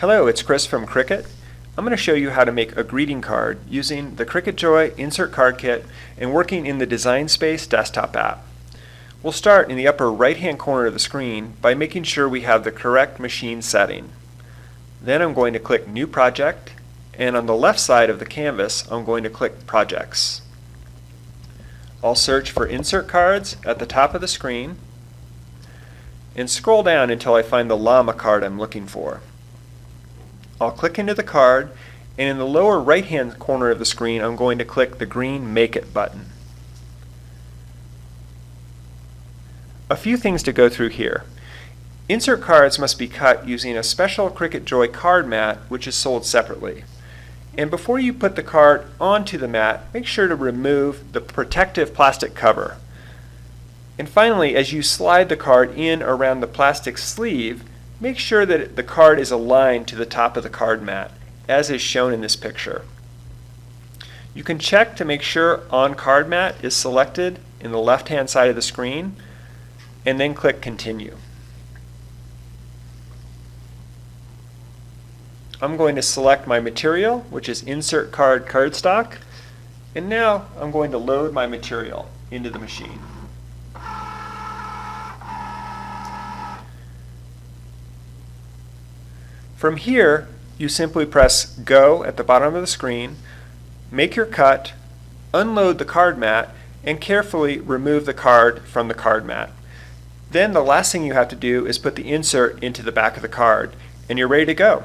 Hello, it's Chris from Cricut. I'm going to show you how to make a greeting card using the Cricut Joy Insert Card Kit and working in the Design Space desktop app. We'll start in the upper right hand corner of the screen by making sure we have the correct machine setting. Then I'm going to click New Project, and on the left side of the canvas I'm going to click Projects. I'll search for Insert Cards at the top of the screen and scroll down until I find the llama card I'm looking for. I'll click into the card, and in the lower right hand corner of the screen I'm going to click the green Make It button. A few things to go through here. Insert cards must be cut using a special Cricut Joy card mat which is sold separately. And before you put the card onto the mat, make sure to remove the protective plastic cover. And finally, as you slide the card in around the plastic sleeve, make sure that the card is aligned to the top of the card mat, as is shown in this picture. You can check to make sure On Card Mat is selected in the left-hand side of the screen, and then click Continue. I'm going to select my material, which is Insert Card Cardstock, and now I'm going to load my material into the machine. From here, you simply press Go at the bottom of the screen, make your cut, unload the card mat, and carefully remove the card from the card mat. Then the last thing you have to do is put the insert into the back of the card, and you're ready to go.